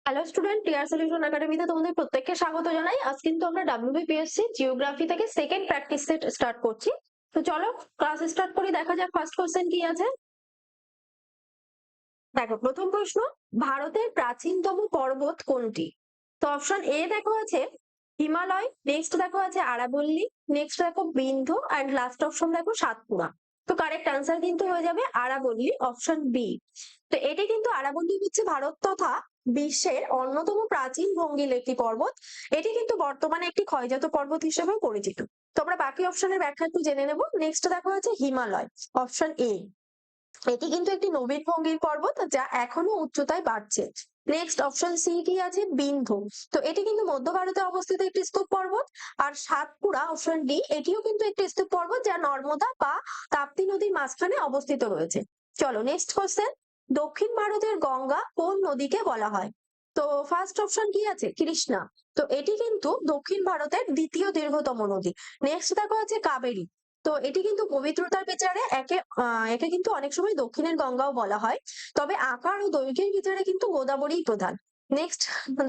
Hello student, TR solution একাডেমিতে তোমাদের প্রত্যেককে স্বাগত জানাই। আজ কিন্তু আমরা ডাব্লিউবিপিএসসি জিওগ্রাফি থেকে সেকেন্ড প্র্যাকটিস সেট স্টার্ট করছি। তো চলো ক্লাস স্টার্ট করি, দেখা যাক ফার্স্ট কোশ্চেন কি আছে। দেখো প্রথম প্রশ্ন, ভারতের প্রাচীনতম পর্বত কোনটি? তো অপশন এ দেখো আছে হিমালয়, নেক্সট দেখো আছে আরাবল্লী, নেক্সট দেখো বিন্ধ্য, এন্ড লাস্ট অপশন দেখো সাতপুরা। তো কারেক্ট আনসার কিন্তু হয়ে যাবে আরাবল্লী, অপশন বি। তো এটি কিন্তু আরাবল্লী হচ্ছে ভারত তথা বিশ্বের অন্যতম প্রাচীন ভঙ্গিল একটি পর্বত। এটি কিন্তু বর্তমানে একটি ক্ষয়জাত পর্বত হিসেবে পরিচিত। তো আমরা বাকি অপশনের ব্যাখ্যা একটু জেনে নেব। নেক্সট দেখো আছে হিমালয়, অপশন এ। এটি কিন্তু একটি নবীন ভঙ্গির পর্বত যা এখনো উচ্চতায় বাড়ছে। নেক্সট অপশন সি কি আছে বিন্ধ্য। তো এটি কিন্তু মধ্য ভারতে অবস্থিত একটি স্তূপ পর্বত। আর সাতপুরা অপশন ডি, এটিও কিন্তু একটি স্তূপ পর্বত যা নর্মদা বা তাপ্তি নদীর মাঝখানে অবস্থিত রয়েছে। চলো নেক্সট কোশ্চেন, দক্ষিণ ভারতের গঙ্গা কোন নদীকে বলা হয়? তো ফার্স্ট অপশন কি আছে কৃষ্ণা। তো এটি কিন্তু দক্ষিণ ভারতের দ্বিতীয় দীর্ঘতম নদী। নেক্সট দেখো আছে কাবেরী। তো এটি কিন্তু পবিত্রতার বিচারে একে কিন্তু অনেক সময় দক্ষিণের গঙ্গাও বলা হয়। তবে আকার ও দৈর্ঘ্যের বিচারে কিন্তু গোদাবরী প্রধান। নেক্সট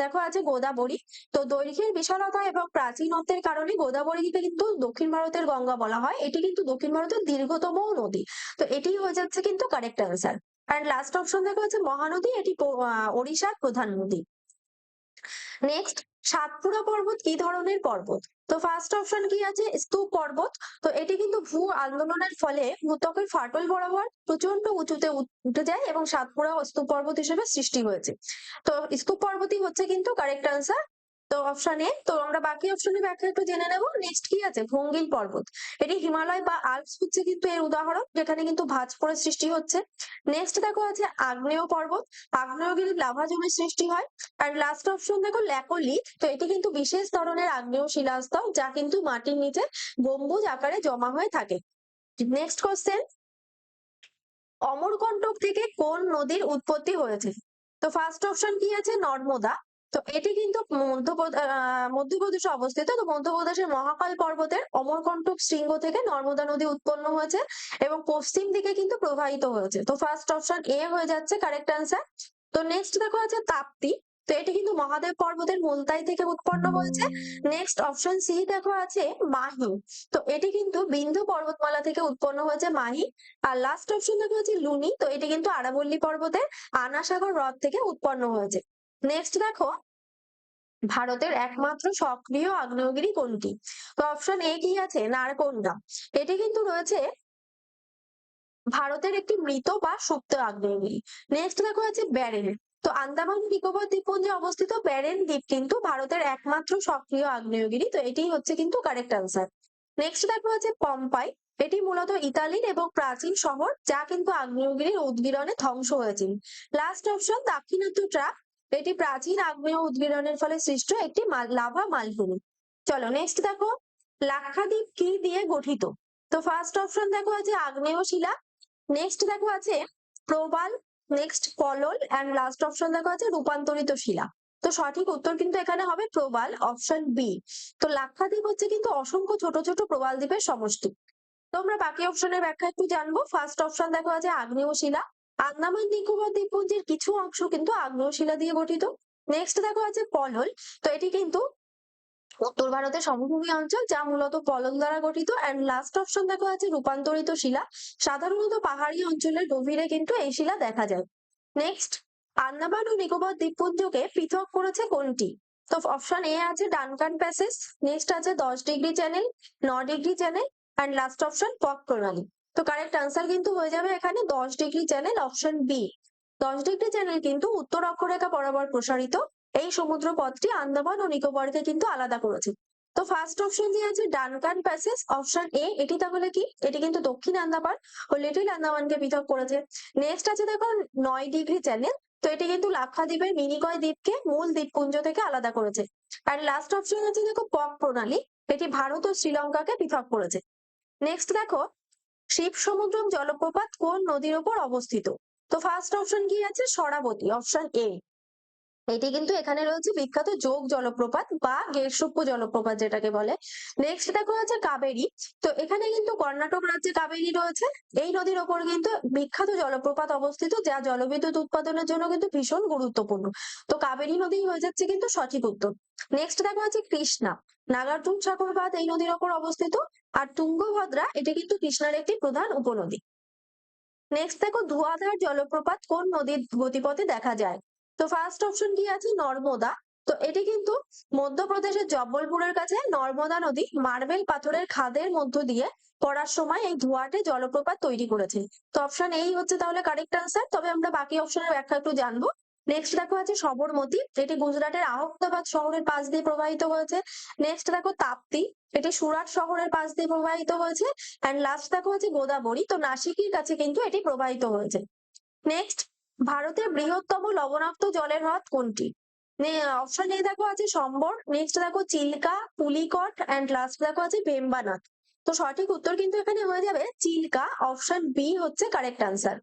দেখো আছে গোদাবরী। তো দৈর্ঘ্যের বিশালতা এবং প্রাচীনত্বের কারণে গোদাবরীকে কিন্তু দক্ষিণ ভারতের গঙ্গা বলা হয়। এটি কিন্তু দক্ষিণ ভারতের দীর্ঘতম নদী। তো এটি হয়ে যাচ্ছে কিন্তু correct answer. And last option দেখো আছে মহানদী, এটি ওড়িশার প্রধান নদী। নেক্সট, সাতপুরা পর্বত কি ধরনের পর্বত? তো ফার্স্ট অপশন কি আছে স্তূপ পর্বত। তো এটি কিন্তু ভূ আন্দোলনের ফলে ভূত্বকের ফাটল বরাবর প্রচন্ড উঁচুতে উঠে যায় এবং সাতপুরা স্তূপ পর্বত হিসেবে সৃষ্টি হয়েছে। তো স্তূপ পর্বতই হচ্ছে কিন্তু কারেক্ট আনসার। তো অপশন এ। তো আমরা বাকি অপশনের ব্যাখ্যা একটু জেনে নেব। নেক্সট কি আছে ভঙ্গিল পর্বত। এটি হিমালয় বা আল্পস হচ্ছে কিন্তু এর উদাহরণ, যেখানে কিন্তু ভাঁজ পড়ে সৃষ্টি হচ্ছে। নেক্সট দেখো আছে আগ্নেয় পর্বত। আগ্নেয়গিরি লাভা জমে সৃষ্টি হয়। আর লাস্ট অপশন দেখো ল্যাকোলিথ। তো এটি কিন্তু বিশেষ ধরনের আগ্নেয় শিলাস্তর যা কিন্তু মাটির নিচে গম্বুজ আকারে জমা হয়ে থাকে। নেক্সট কোশ্চেন, অমরকন্টক থেকে কোন নদীর উৎপত্তি হয়েছে? তো ফার্স্ট অপশন কি আছে নর্মদা। তো এটি কিন্তু মধ্যপ্রদেশে অবস্থিত। তো মধ্যপ্রদেশের মহাকাল পর্বতের অমরকন্টক শৃঙ্গ থেকে নর্মদা নদী উৎপন্ন হয়েছে এবং পশ্চিম দিকে কিন্তু প্রবাহিত হয়েছে। তো ফার্স্ট অপশন এ হয়ে যাচ্ছে কারেক্ট আনসার। তো নেক্সট দেখো আছে তাপ্তি। তো এটি কিন্তু মহাদেব পর্বতের মুলতাই থেকে উৎপন্ন হয়েছে। নেক্সট অপশন সি দেখো আছে মাহি। তো এটি কিন্তু বিন্ধ্য পর্বতমালা থেকে উৎপন্ন হয়েছে মাহি। আর লাস্ট অপশন দেখো হচ্ছে লুনি। তো এটি কিন্তু আরাবল্লী পর্বতের আনাসাগর হ্রদ থেকে উৎপন্ন হয়েছে। নেক্সট দেখো, ভারতের একমাত্র সক্রিয় আগ্নেয়গিরি কোনটি? তো অপশন এ কি আছে নারকন্ডা। এটি কিন্তু রয়েছে ভারতের একটি মৃত বা সুপ্ত আগ্নেয়গিরি। নেক্সট দেখো আছে ব্যারেন। তো আন্দামান নিকোবর দ্বীপপুঞ্জে অবস্থিত ব্যারেন দ্বীপ কিন্তু ভারতের একমাত্র সক্রিয় আগ্নেয়গিরি। তো এটি হচ্ছে কিন্তু কারেক্ট আনসার। নেক্সট দেখো আছে পম্পাই। এটি মূলত ইতালির এবং প্রাচীন শহর যা কিন্তু আগ্নেয়গিরির উদগীরণে ধ্বংস হয়েছে। লাস্ট অপশন দাক্ষিণাত্য ট্রাপ। এটি প্রাচীন আগ্নেয় উদগীরণের ফলে সৃষ্ট একটি লাভা মালভূমি। চলো নেক্সট দেখো, লাক্ষাদ্বীপ কি দিয়ে গঠিত? তো ফার্স্ট অপশন দেখো আছে আগ্নেয় শিলা। নেক্সট দেখো আছে প্রবাল। নেক্সট পলল, এন্ড লাস্ট অপশন দেখো আছে রূপান্তরিত শিলা। তো সঠিক উত্তর কিন্তু এখানে হবে প্রবাল, অপশন বি। তো লাক্ষাদ্বীপ হচ্ছে কিন্তু অসংখ্য ছোট ছোট প্রবাল দ্বীপের সমষ্টি। তো আমরা বাকি অপশনের ব্যাখ্যা একটু জানবো। ফার্স্ট অপশন দেখো আছে আগ্নেয় শিলা। আন্দামান নিকোবর দ্বীপপুঞ্জের কিছু অংশ কিন্তু আগ্নেয় শিলা দিয়ে গঠিত। নেক্সট দেখো আছে পলল। তো এটি কিন্তু উত্তর ভারতের সমভূমি অঞ্চল যা মূলত পলল দ্বারা গঠিত। এন্ড লাস্ট অপশন দেখা যাচ্ছে রূপান্তরিত শিলা। সাধারণত পাহাড়ি অঞ্চলের গভীরে কিন্তু এই শিলা দেখা যায়। নেক্সট, আন্দামান ও নিকোবর দ্বীপপুঞ্জকে পৃথক করেছে কোনটি? তো অপশন এ আছে ডানকান প্যাসেজ। নেক্সট আছে 10 degree channel, 9 degree channel, and last option Palk প্রণালী। তো কারেক্ট আনসার কিন্তু হয়ে যাবে এখানে 10 degree channel, option B. 10 degree channel কিন্তু উত্তর অক্ষরেখা বরাবর প্রসারিত। এই সমুদ্র পথটি আন্দামান ও নিকোবরকে কিন্তু আলাদা করেছে। তো ফার্স্ট অপশন দিয়ে আছে ডানকান প্যাসেজ, অপশন এ। এটি তাহলে কি, এটি কিন্তু দক্ষিণ আন্দামান ও লিটল আন্দামানকে পৃথক করেছে। নেক্সট আছে দেখো 9 ডিগ্রি চ্যানেল। তো এটি কিন্তু লাক্ষাদ্বীপের মিনিকয় দ্বীপকে মূল দ্বীপপুঞ্জ থেকে আলাদা করেছে। আর লাস্ট অপশন আছে দেখো পক প্রণালী। এটি ভারত ও শ্রীলঙ্কাকে পৃথক করেছে। নেক্সট দেখো, শিব সমুদ্রম জলপ্রপাত কোন নদীর উপর অবস্থিত? তো ফার্স্ট অপশন কি আছে শরাবতী, অপশন এ। এটি কিন্তু এখানে রয়েছে বিখ্যাত যোগ জলপ্রপাত বা গেরসুপ্পু জলপ্রপাত যেটাকে বলে। নেক্সট দেখো আছে কাবেরী। তো এখানে কিন্তু কর্ণাটক রাজ্যে কাবেরী রয়েছে। এই নদীর ওপর কিন্তু বিখ্যাত জলপ্রপাত অবস্থিত, যা জলবিদ্যুৎ উৎপাদনের জন্য কিন্তু ভীষণ গুরুত্বপূর্ণ। তো কাবেরী নদী হয়ে যাচ্ছে কিন্তু সঠিক উত্তর। নেক্সট দেখো আছে কৃষ্ণা। নাগার্জুন সাগর বাঁধ এই নদীর ওপর অবস্থিত। আর তুঙ্গভদ্রা এটা কিন্তু কৃষ্ণার একটি প্রধান উপনদী। নেক্সট দেখো ধোঁয়াধার জলপ্রপাত কোন নদীর গতিপথে দেখা যায়? তো ফার্স্ট অপশন কি আছে? নর্মদা। তো এটি কিন্তু মধ্যপ্রদেশের জব্বলপুরের কাছে নর্মদা নদী মার্বেল পাথরের খাদের মধ্য দিয়ে পড়ার সময় এই ধোঁয়াটে জলপ্রপাত তৈরি করেছে। তো অপশন এই হচ্ছে তাহলে কারেক্ট আনসার। তবে আমরা বাকি অপশনের ব্যাখ্যা একটু জানবো। নেক্সট দেখো আছে সবরমতী। এটি গুজরাটের আহমেদাবাদ শহরের পাশ দিয়ে প্রবাহিত হয়েছে। নেক্সট দেখো তাপ্তি। এটি সুরাট শহরের পাশ দিয়ে প্রবাহিত হয়েছে। এন্ড লাস্ট দেখো হচ্ছে গোদাবরী। তো নাসিকের কাছে কিন্তু এটি প্রবাহিত হয়েছে। নেক্সট, ভারতের বৃহত্তম লবণাক্ত জলের হ্রদ কোনটি? অপশন এ দেখো আছে সম্বর। নেক্সট দেখো চিল্কা, পুলিকট এন্ড লাস্ট দেখো আছে ভেম্বানাথ। তো সঠিক উত্তর কিন্তু এখানে হয়ে যাবে চিল্কা। অপশন বি হচ্ছে কারেক্ট আনসার।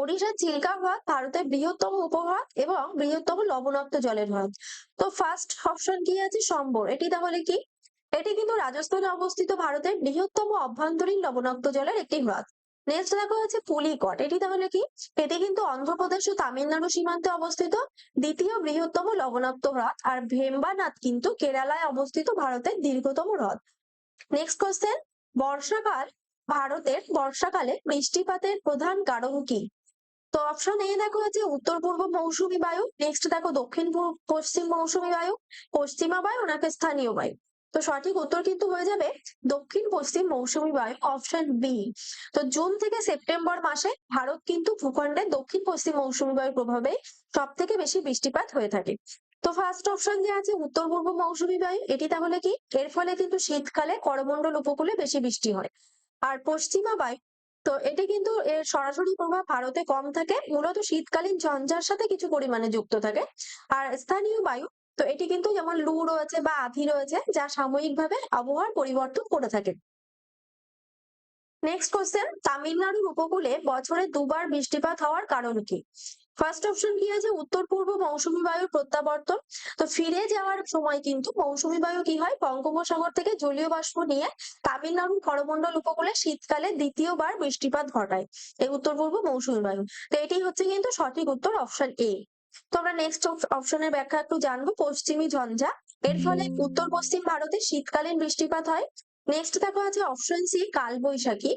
ওড়িশার চিল্কা হ্রদ ভারতের বৃহত্তম উপহ্রদ এবং বৃহত্তম লবণাক্ত জলের হ্রদ। তো ফার্স্ট অপশন কি আছে? সম্বর। এটি তাহলে কি? এটি কিন্তু রাজস্থানে অবস্থিত ভারতের বৃহত্তম অভ্যন্তরীণ লবণাক্ত জলের একটি হ্রদ। নেক্সট দেখো হচ্ছে পুলিকট। এটি তাহলে কি? এটি কিন্তু অন্ধ্রপ্রদেশ ও তামিলনাড়ু সীমান্তে অবস্থিত দ্বিতীয় বৃহত্তম লবণাক্ত হ্রদ। আর ভেম্বানাথ কিন্তু কেরালায় অবস্থিত ভারতের দীর্ঘতম হ্রদ। নেক্সট কোশ্চেন, বর্ষাকাল ভারতের বর্ষাকালে বৃষ্টিপাতের প্রধান কারণ কি? তো অপশন এ দেখো আছে উত্তর পূর্ব মৌসুমী বায়ু। নেক্সট দেখো দক্ষিণ পশ্চিম মৌসুমী বায়ু, পশ্চিমা বায়ু নাকি স্থানীয় বায়ু। তো সঠিক উত্তর কিন্তু হয়ে যাবে দক্ষিণ পশ্চিম মৌসুমী বায়ু। Option B. তো জুন থেকে সেপ্টেম্বর মাসে ভারত কিন্তু ভূখণ্ডে দক্ষিণ পশ্চিম মৌসুমী বায়ুর প্রভাবে সব থেকে বেশি বৃষ্টিপাত হয়ে থাকে। তো ফার্স্ট অপশন যে আছে উত্তর পূর্ব মৌসুমী বায়ু, এটি তাহলে কি? এর ফলে কিন্তু শীতকালে করমণ্ডল উপকূলে বেশি বৃষ্টি হয়। আর পশ্চিমা বায়ু, তো এটি কিন্তু এর সরাসরি প্রভাব ভারতে কম থাকে, মূলত শীতকালীন ঝঞ্ঝার সাথে কিছু পরিমাণে যুক্ত থাকে। আর স্থানীয় বায়ু, তো এটি কিন্তু যেমন লু রয়েছে বা আঁধি রয়েছে, যা সাময়িকভাবে আবহাওয়ার পরিবর্তন করে থাকে। নেক্সট কোশ্চেন, তামিলনাড়ুর উপকূলে বছরে দুবার বৃষ্টিপাত হওয়ার কারণ কি? ফার্স্ট অপশন কি আছে? উত্তর পূর্ব মৌসুমী বায়ুর প্রত্যাবর্তন। তো ফিরে যাওয়ার সময় কিন্তু মৌসুমী বায়ু কি হয়? বঙ্গোপসাগর থেকে জলীয় বাষ্প নিয়ে তামিলনাড়ুর করমণ্ডল উপকূলে শীতকালে দ্বিতীয়বার বৃষ্টিপাত ঘটায় এই উত্তর পূর্ব মৌসুমী বায়ু। তো এটি হচ্ছে কিন্তু সঠিক উত্তর, অপশন এ। তো আমরা নেক্সট অপশনের ব্যাখ্যা একটু জানবো। পশ্চিমী ঝঞ্ঝা, এর ফলে উত্তর পশ্চিম ভারতে শীতকালীন বৃষ্টিপাত হয়। নেক্সট দেখো আছে অপশন সি কালবৈশাখী।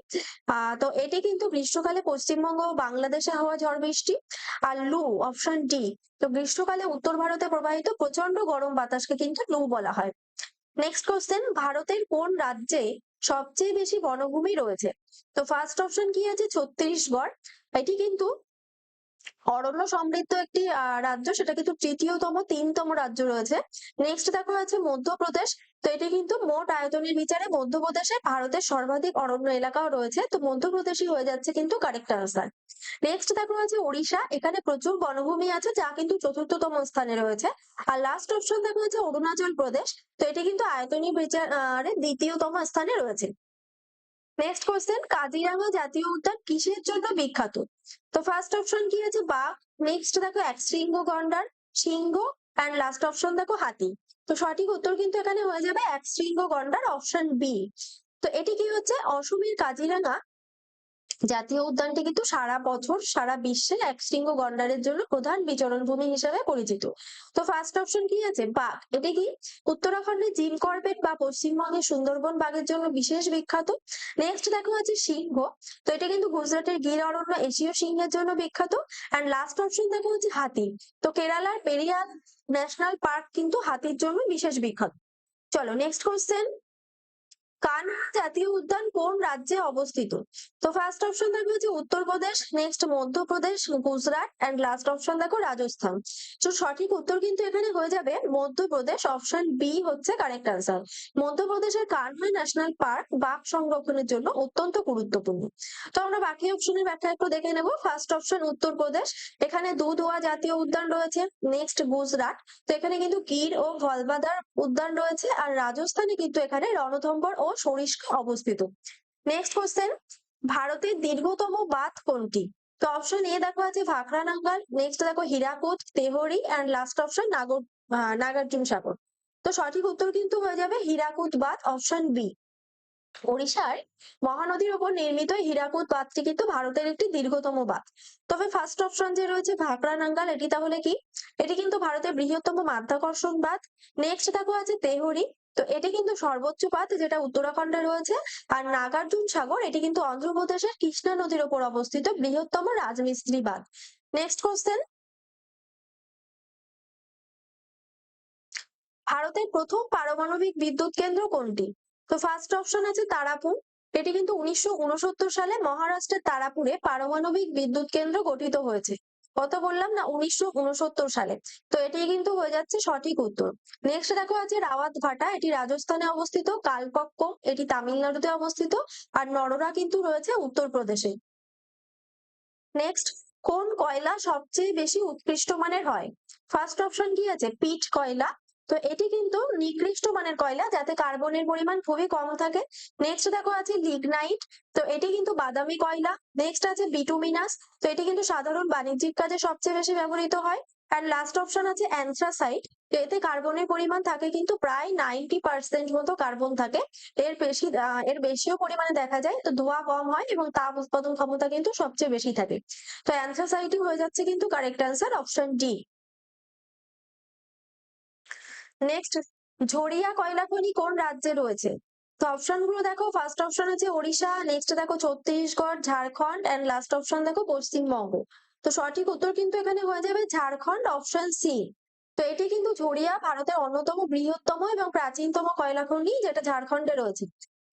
তো এটি কিন্তু গ্রীষ্মকালে পশ্চিমবঙ্গ ও বাংলাদেশে হওয়া ঝড় বৃষ্টি। আর লু, অপশন ডি। তো গ্রীষ্মকালে উত্তর ভারতে প্রবাহিত প্রচন্ড গরম বাতাসকে কিন্তু লু বলা হয়। নেক্সট কোশ্চেন, ভারতের কোন রাজ্যে সবচেয়ে বেশি বনভূমি রয়েছে? তো ফার্স্ট অপশন কি আছে? ছত্তিশগড়। এটি কিন্তু অরণ্য সমৃদ্ধ একটি রাজ্য, সেটা কিন্তু তৃতীয়তম, তিনতম রাজ্য রয়েছে। নেক্সট দেখো আছে মধ্যপ্রদেশ। তো এটি কিন্তু মোট আয়তনের বিচারে মধ্যপ্রদেশে ভারতের সর্বাধিক অরণ্য এলাকাও রয়েছে। তো মধ্যপ্রদেশই হয়ে যাচ্ছে কিন্তু কারেক্ট আনসার। নেক্সট দেখো আছে ওড়িশা। এখানে প্রচুর বনভূমি আছে, যা কিন্তু চতুর্থতম স্থানে রয়েছে। আর লাস্ট অপশন দেখো আছে অরুণাচল প্রদেশ। তো এটি কিন্তু আয়তনের বিচারে দ্বিতীয়তম স্থানে রয়েছে। নেক্সট কোশ্চেন, কাজিরাঙা জাতীয় উদ্যান কিসের জন্য বিখ্যাত? তো ফার্স্ট অপশন কি আছে? বাঘ। নেক্সট দেখো একশৃঙ্গ গন্ডার, সিংহ এন্ড লাস্ট অপশন দেখো হাতি। তো সঠিক উত্তর কিন্তু এখানে হয়ে যাবে একশৃঙ্গ গন্ডার, অপশন বি। তো এটি কি হচ্ছে? অসমের কাজিরাঙা জাতীয় উদ্যানটি কিন্তু সারা বছর সারা বিশ্বে একশৃঙ্গ গন্ডারের জন্য প্রধান বিচরণ ভূমি হিসেবে পরিচিত। তো ফার্স্ট অপশন কি আছে? বাঘ। এটি কি উত্তরাখণ্ডের জিম কর্বেট বা পশ্চিমবঙ্গের সুন্দরবন বাঘের জন্য বিশেষ বিখ্যাত। নেক্সট দেখো আছে সিংহ। তো এটা কিন্তু গুজরাটের গির অরণ্য এশীয় সিংহের জন্য বিখ্যাত। এন্ড লাস্ট অপশন দেখো হচ্ছে হাতি। তো কেরালার পেরিয়ার ন্যাশনাল পার্ক কিন্তু হাতির জন্য বিশেষ বিখ্যাত। চলো নেক্সট কোশ্চেন, কানহা জাতীয় উদ্যান কোন রাজ্যে অবস্থিত? তো ফার্স্ট অপশন দেখো হচ্ছে Uttar Pradesh. Next Madhya Pradesh, Gujarat and last option দেখো রাজস্থান। তো সঠিক উত্তর কিন্তু এখানে হয়ে যাবে মধ্যপ্রদেশ। অপশন বি হচ্ছে কারেক্ট আনসার। মধ্যপ্রদেশের কানহা ন্যাশনাল পার্ক বাঘ সংরক্ষণের জন্য অত্যন্ত গুরুত্বপূর্ণ। তো আমরা বাকি অপশনের ব্যাখ্যা একটু দেখে নেব। ফার্স্ট অপশন উত্তরপ্রদেশ, এখানে দুধওয়া জাতীয় উদ্যান রয়েছে। নেক্সট গুজরাট, তো এখানে কিন্তু গির ও গলবাদার উদ্যান রয়েছে। আর রাজস্থানে কিন্তু এখানে রণথম্বর ও সরিস্কা অবস্থিত। নেক্সট কোশ্চেন, ভারতের দীর্ঘতম বাঁধ কোনটি? তো অপশন এ দেখো আছে ভাখরানাঙ্গাল, নেক্সট দেখো Hirakud, Tehri and last option Nagarjuna Sagar. তো সঠিক উত্তর কিন্তু হয়ে যাবে হীরাকুদ বাঁধ, অপশন বি। ওড়িশার মহানদীর উপর নির্মিত হীরাকুদ বাঁধটি কিন্তু ভারতের একটি দীর্ঘতম বাঁধ। তবে ফার্স্ট অপশন যে রয়েছে ভাখরানাঙ্গাল, এটি তাহলে কি? এটি কিন্তু ভারতের বৃহত্তম মাধ্যাকর্ষণ বাঁধ। নেক্সট দেখো আছে তেহরি, তো এটি কিন্তু সর্বোচ্চ বাঁধ যেটা উত্তরাখণ্ডে রয়েছে। আর নাগার্জুন সাগর এটি কিন্তু অন্ধ্রপ্রদেশের কৃষ্ণা নদীর উপর অবস্থিত বৃহত্তম রাজমিস্ত্রি বাঁধ। নেক্সট কোশ্চেন, ভারতের প্রথম পারমাণবিক বিদ্যুৎ কেন্দ্র কোনটি? তো ফার্স্ট অপশন আছে তারাপুর, এটি কিন্তু 1969 সালে মহারাষ্ট্রের তারাপুরে পারমাণবিক বিদ্যুৎ কেন্দ্র গঠিত হয়েছে। কত বললাম না, 1969 সালে। তো এটি কিন্তু হয়ে যাচ্ছে সঠিক উত্তর। নেক্সট দেখো আছে রাওয়াত ভাটা, এটি রাজস্থানে অবস্থিত। কালপক্কম এটি তামিলনাড়ুতে অবস্থিত। আর নররা কিন্তু রয়েছে উত্তরপ্রদেশে। নেক্সট, কোন কয়লা সবচেয়ে বেশি উৎকৃষ্ট মানের হয়? ফার্স্ট অপশন কি আছে পিট কয়লা, তো এটি কিন্তু নিকৃষ্ট মানের কয়লা যাতে কার্বনের পরিমাণ খুবই কম থাকে। নেক্সট দেখো আছে লিগনাইট, তো এটি কিন্তু বাদামি কয়লা। নেক্সট আছে বিটুমিনাস, তো এটি কিন্তু সাধারণ বাণিজ্যিক কাজে সবচেয়ে বেশি ব্যবহৃত হয়। আর লাস্ট অপশন আছে অ্যানথ্রাসাইট, এতে কার্বনের পরিমাণ থাকে কিন্তু প্রায় 90% মতো কার্বন থাকে। এর বেশিও পরিমাণে দেখা যায়, তো ধোঁয়া কম হয় এবং তাপ উৎপাদন ক্ষমতা কিন্তু সবচেয়ে বেশি থাকে। তো অ্যানথ্রাসাইটই হয়ে যাচ্ছে কিন্তু correct answer, option D. Next, Jharia কয়লা খনি কোন রাজ্যে রয়েছে? তো অপশন গুলো দেখো, ফার্স্ট অপশন আছে ওড়িশা, নেক্সট দেখো Chhattisgarh, Jharkhand and last option দেখো পশ্চিমবঙ্গ। তো সঠিক উত্তর কিন্তু এখানে হয়ে যাবে ঝাড়খণ্ড, অপশন সি। তো এটি কিন্তু ঝরিয়া ভারতের অন্যতম বৃহত্তম এবং প্রাচীনতম কয়লা খনি যেটা ঝাড়খণ্ডে রয়েছে।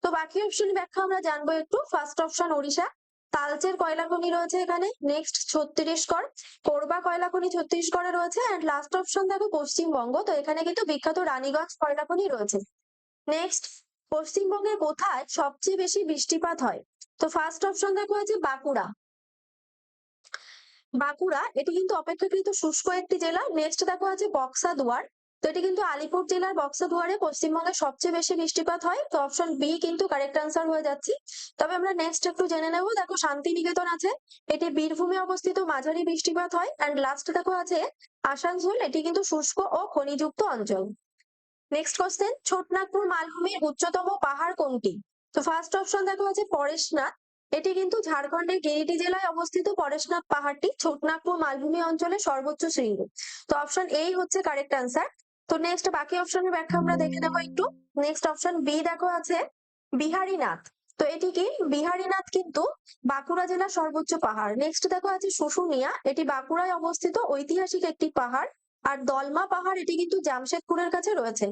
তো বাকি অপশন ব্যাখ্যা আমরা জানবো একটু। ফার্স্ট অপশন ওড়িশা, তালচের কয়লা খনি রয়েছে এখানে। নেক্সট ছত্তিশগড়, কোরবা কয়লা খনি ছত্তিশগড়ে রয়েছে। এন্ড লাস্ট অপশন দেখো পশ্চিমবঙ্গ, তো এখানে কিন্তু বিখ্যাত রানীগঞ্জ কয়লা খনি রয়েছে। নেক্সট, পশ্চিমবঙ্গের কোথায় সবচেয়ে বেশি বৃষ্টিপাত হয়? তো ফার্স্ট অপশন দেখো আছে বাঁকুড়া। বাঁকুড়া এটি কিন্তু অপেক্ষাকৃত শুষ্ক একটি জেলা। নেক্সট দেখো আছে বক্সাদুয়ার, তো এটি কিন্তু আলিপুর জেলার বক্সাদুয়ারে পশ্চিমবঙ্গের সবচেয়ে বেশি বৃষ্টিপাত হয়। তো অপশন বি কিন্তু কারেক্ট আনসার হয়ে যাচ্ছে। তবে আমরা নেক্সট একটু জেনে নেবো। দেখো শান্তিনিকেতন আছে, এটি বীরভূমে অবস্থিত, মাঝারি বৃষ্টিপাত হয়। অ্যান্ড লাস্ট দেখো আছে আসানসোল, এটি কিন্তু শুষ্ক ও খনিযুক্ত অঞ্চল। নেক্সট কোশ্চেন, ছোটনাগপুর মালভূমির উচ্চতম পাহাড় কোনটি? তো ফার্স্ট অপশন দেখো আছে পরেশনাথ, এটি কিন্তু ঝাড়খণ্ডের গিরিডি জেলায় অবস্থিত। পরেশনাথ পাহাড়টি ছোটনাগপুর মালভূমি অঞ্চলের সর্বোচ্চ শৃঙ্গ। তো অপশন এই হচ্ছে কারেক্ট আনসার। তো নেক্সট বাকি অপশনের ব্যাখ্যা আমরা দেখে নেবো একটু। নেক্সট অপশন বি দেখো আছে বিহারীনাথ, তো এটি কি? বিহারীনাথ কিন্তু বাঁকুড়া জেলার সর্বোচ্চ পাহাড়। নেক্সট দেখো আছে শুশুনিয়া, এটি বাঁকুড়ায় অবস্থিত ঐতিহাসিক একটি পাহাড়। আর দলমা পাহাড় এটি কিন্তু জামশেদপুরের কাছে রয়েছে।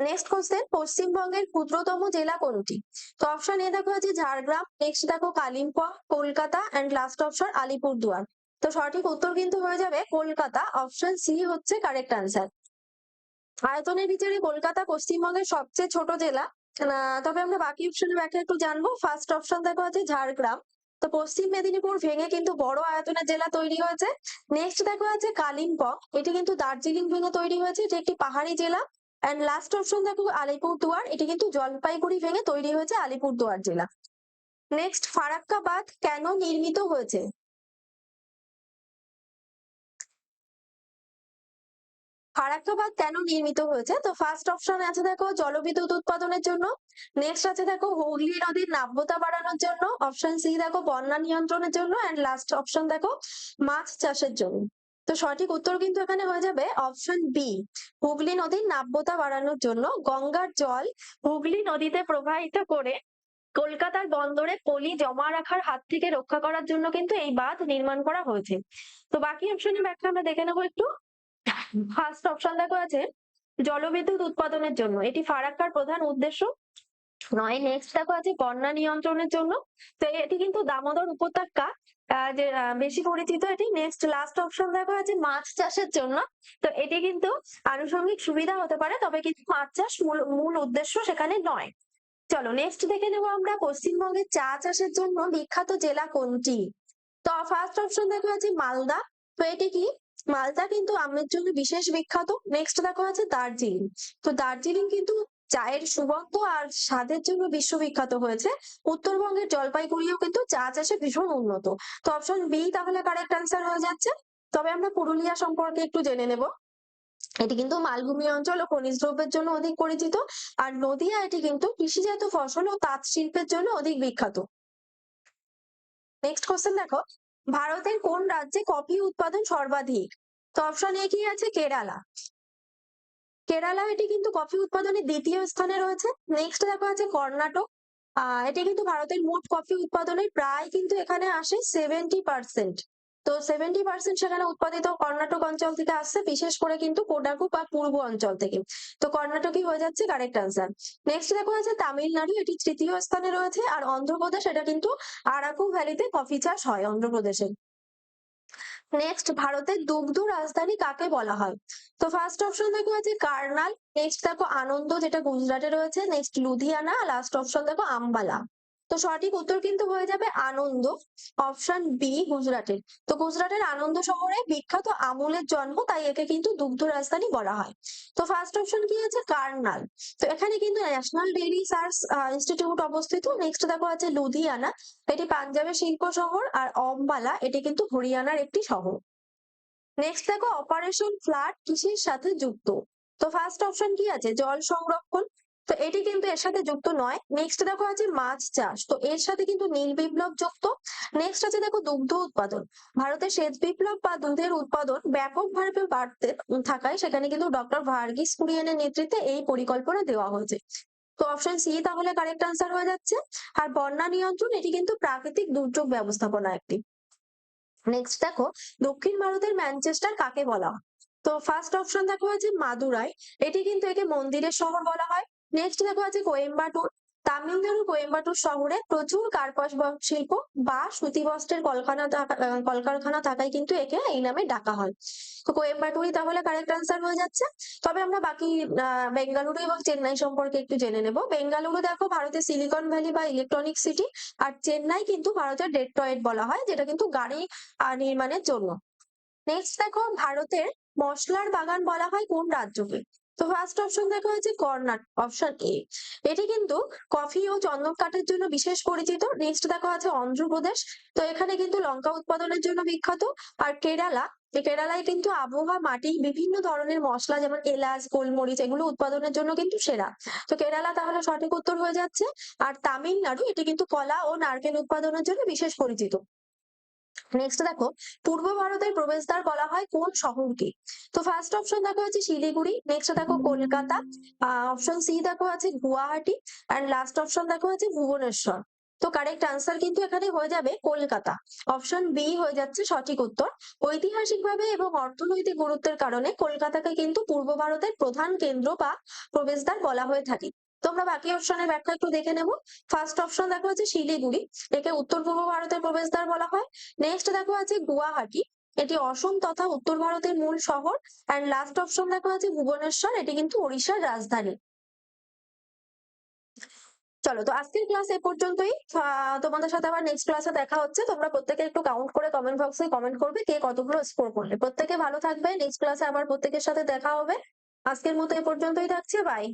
নেক্সট কোশ্চেন, পশ্চিমবঙ্গের ক্ষুদ্রতম জেলা কোনটি? তো অপশন এ দেখো আছে ঝাড়গ্রাম, নেক্সট দেখো Kalimpong, Kolkata and last option Alipurduar. তো সঠিক উত্তর কিন্তু হয়ে যাবে কলকাতা, অপশন সি হচ্ছে কারেক্ট আনসার। আয়তনের বিচারে কলকাতা পশ্চিমবঙ্গের সবচেয়ে ছোট জেলা। তবে আমরা বাকি অপশনের ব্যাখ্যা একটু জানবো। ফার্স্ট অপশন দেখো আছে ঝাড়গ্রাম, তো পশ্চিম মেদিনীপুর ভেঙে কিন্তু বড় আয়তনের জেলা তৈরি হয়েছে। নেক্সট দেখো আছে কালিম্পং, এটি কিন্তু দার্জিলিং ভেঙে তৈরি হয়েছে, এটি একটি পাহাড়ি জেলা। এন্ড লাস্ট অপশন দেখো আলিপুরদুয়ার, এটি কিন্তু জলপাইগুড়ি ভেঙে তৈরি হয়েছে আলিপুরদুয়ার জেলা। নেক্সট, ফারাক্কা বাঁধ কেন নির্মিত হয়েছে? ফারাক্কা বাঁধ কেন নির্মিত হয়েছে? তো ফার্স্ট অপশন আছে দেখো জলবিদ্যুৎ উৎপাদনের জন্য। নেক্সট আছে দেখো হুগলি নদীর নাব্যতা বাড়ানোর জন্য। অপশন সি দেখো বন্যা নিয়ন্ত্রণের জন্য। এন্ড লাস্ট অপশন দেখো মাছ চাষের জন্য। তো সঠিক উত্তর কিন্তু এখানে হয়ে যাবে অপশন বি, হুগলি নদীর নাব্যতা বাড়ানোর জন্য। গঙ্গার জল হুগলি নদীতে প্রবাহিত করে কলকাতার বন্দরে পলি জমা রাখার হাত থেকে রক্ষা করার জন্য কিন্তু এই বাঁধ নির্মাণ করা হয়েছে। তো বাকি অপশনের ব্যাখ্যা আমরা দেখে নেবো একটু। ফার্স্ট অপশন দেখো আছে জলবিদ্যুৎ উৎপাদনের জন্য, এটি ফারাক্কার প্রধান উদ্দেশ্য নয়। নেক্সট দেখো আছে বন্যা নিয়ন্ত্রণের জন্য, তো এটি কিন্তু দামোদর উপত্যকা বেশি পরিচিত এটি। নেক্সট লাস্ট অপশন দেখো আছে মাছ চাষের জন্য, তো এটি কিন্তু আনুষঙ্গিক সুবিধা হতে পারে, তবে কিন্তু মাছ চাষ মূল উদ্দেশ্য সেখানে নয়। চলো নেক্সট দেখে নেবো আমরা, পশ্চিমবঙ্গের চা চাষের জন্য বিখ্যাত জেলা কোনটি? তো ফার্স্ট অপশন দেখো আছে মালদা, তো এটি কি? মালদা কিন্তু আমের জন্য বিশেষ বিখ্যাত। নেক্সট দেখো আছে দার্জিলিং, তো দার্জিলিং কিন্তু চায়ের সুগন্ধ আর স্বাদের জন্য বিশ্ববিখ্যাত হয়েছে। উত্তরবঙ্গের জলপাইগুড়িও কিন্তু চা চাষে ভীষণ উন্নত। তো অপশন বি তাহলে কারেক্ট অ্যান্সার হয়ে যাচ্ছে। তবে আমরা পুরুলিয়া সম্পর্কে একটু জেনে নেব। এটি কিন্তু মালভূমি অঞ্চল ও খনিজ দ্রব্যের জন্য অধিক পরিচিত। আর নদিয়া এটি কিন্তু কৃষিজাত ফসল ও তাঁত শিল্পের জন্য অধিক বিখ্যাত। নেক্সট কোশ্চেন দেখো, ভারতের কোন রাজ্যে কফি উৎপাদন সর্বাধিক? তো অপশন এ কি আছে? কেরালা। কেরালা এটি কিন্তু কফি উৎপাদনে দ্বিতীয় স্থানে রয়েছে। নেক্সট দেখো আছে কর্ণাটক। এটি কিন্তু ভারতের মোট কফি উৎপাদনের প্রায় কিন্তু এখানে আসে 70%। তো 70% সেখানে উৎপাদিত কর্ণাটক অঞ্চল থেকে আসছে, বিশেষ করে কিন্তু কোডাগু বা পূর্ব অঞ্চল থেকে। তো কর্ণাটকই হয়ে যাচ্ছে কারেক্ট আনসার। নেক্সট দেখো আছে তামিলনাড়ু, এটি তৃতীয় স্থানে রয়েছে। আর অন্ধ্রপ্রদেশ, এটা কিন্তু আরাকু ভ্যালিতে কফি চাষ হয় অন্ধ্রপ্রদেশে। নেক্সট, ভারতের দুগ্ধ রাজধানী কাকে বলা হয়? তো ফার্স্ট অপশন দেখো আছে কার্নাল। নেক্সট দেখো আনন্দ, যেটা গুজরাটে রয়েছে। নেক্সট লুধিয়ানা। লাস্ট অপশন দেখো আম্বালা। তো সঠিক উত্তর কিন্তু হয়ে যাবে আনন্দ, অপশন বি গুজরাটের। তো গুজরাটের আনন্দ শহরে বিখ্যাত আমুলের জন্ম, তাই একে কিন্তু দুগ্ধ রাজধানী বলা হয়। তো ফার্স্ট অপশন কি আছে? কার্নাল। তো এখানে কিন্তু ন্যাশনাল ডেইরি সার্চ ইনস্টিটিউট অবস্থিত। নেক্সট দেখো আছে লুধিয়ানা, এটি পাঞ্জাবের শিল্প শহর। আর অম্বালা এটি কিন্তু হরিয়ানার একটি শহর। নেক্সট দেখো অপারেশন ফ্লাড কিসের সাথে যুক্ত? তো ফার্স্ট অপশন কি আছে? জল সংরক্ষণ। তো এটি কিন্তু এর সাথে যুক্ত নয়। নেক্সট দেখো আছে মাছ চাষ, তো এর সাথে কিন্তু নীল বিপ্লব যুক্ত। নেক্সট আছে দেখো দুগ্ধ উৎপাদন। ভারতে শ্বেত বিপ্লব বা দুধের উৎপাদন ব্যাপকভাবে বাড়তে থাকায় সেখানে কিন্তু ডক্টর ভার্গিস কুরিয়েনের নেতৃত্বে এই পরিকল্পনা দেওয়া হয়েছে। তো অপশন সি তাহলে কারেক্ট আনসার হয়ে যাচ্ছে। আর বন্যা নিয়ন্ত্রণ, এটি কিন্তু প্রাকৃতিক দুর্যোগ ব্যবস্থাপনা একটি। নেক্সট দেখো দক্ষিণ ভারতের ম্যানচেস্টার কাকে বলা হয়? তো ফার্স্ট অপশন দেখো আছে মাদুরাই, এটি কিন্তু একে মন্দিরের শহর বলা হয়। নেক্সট দেখো আছে কোয়েম্বাটুর। তামিলনাড়ু কোয়েম্বাটুর শহরে প্রচুর কার্পাস শিল্প বা সুতি বস্ত্রের কলকারখানা থাকায় কিন্তু একে এই নামে ডাকা হয়। তো কোয়েম্বাটুরই তাহলে কারেক্ট আনসার হয়ে যাচ্ছে। তবে আমরা বাকি বেঙ্গালুরু এবং চেন্নাই সম্পর্কে একটু জেনে নেব। বেঙ্গালুরু দেখো ভারতের সিলিকন ভ্যালি বা ইলেকট্রনিক সিটি। আর চেন্নাই কিন্তু ভারতের ডেট্রয়েট বলা হয়, যেটা কিন্তু গাড়ি নির্মাণের জন্য। নেক্সট দেখো ভারতের মশলার বাগান বলা হয় কোন রাজ্যকে? তো ফার্স্ট অপশন দেখো হচ্ছে কর্ণাটক, অপশন এ। এটি কিন্তু কফি ও চন্দন কাঠের জন্য বিশেষ পরিচিত। নেক্সট দেখো আছে অন্ধ্রপ্রদেশ, তো এখানে কিন্তু লঙ্কা উৎপাদনের জন্য বিখ্যাত। আর কেরালা, কেরালায় কিন্তু আবহাওয়া, মাটি, বিভিন্ন ধরনের মশলা যেমন এলাচ, গোলমরিচ, এগুলো উৎপাদনের জন্য কিন্তু সেরা। তো কেরালা তাহলে সঠিক উত্তর হয়ে যাচ্ছে। আর তামিলনাড়ু, এটি কিন্তু কলা ও নারকেল উৎপাদনের জন্য বিশেষ পরিচিত। নেক্সট দেখো পূর্ব ভারতের প্রবেশদ্বার বলা হয় কোন শহরকে? তো ফার্স্ট অপশন দেখো আছে শিলিগুড়ি। নেক্সট দেখো কলকাতা। অপশন সি দেখো আছে গুয়াহাটি। এন্ড লাস্ট অপশন দেখো আছে ভুবনেশ্বর। তো কারেক্ট আনসার কিন্তু এখানে হয়ে যাবে কলকাতা, অপশন বি হয়ে যাচ্ছে সঠিক উত্তর। ঐতিহাসিকভাবে এবং অর্থনৈতিক গুরুত্বের কারণে কলকাতাকে কিন্তু পূর্ব ভারতের প্রধান কেন্দ্র বা প্রবেশদ্বার বলা হয়ে থাকে। তোমরা বাকি অপশনের ব্যাখ্যা একটু দেখে নেবো। ফার্স্ট অপশন দেখো হচ্ছে শিলিগুড়ি, একে উত্তর পূর্ব ভারতের প্রবেশদ্বার বলা হয়। নেক্সট দেখো আছে গুয়াহাটি, এটি অসম তথা উত্তর ভারতের মূল শহর। এন্ড লাস্ট অপশন দেখো আছে ভুবনেশ্বর, এটি কিন্তু ওড়িশার রাজধানী। চলো, তো আজকের ক্লাস এ পর্যন্তই। তোমাদের সাথে আবার নেক্সট ক্লাসে দেখা হচ্ছে। তোমরা প্রত্যেকে একটু কাউন্ট করে কমেন্ট বক্সে কমেন্ট করবে কে কতগুলো স্কোর করলে। প্রত্যেকে ভালো থাকবে, নেক্সট ক্লাসে আবার প্রত্যেকের সাথে দেখা হবে। আজকের মতো এ পর্যন্তই থাকছে, বাই।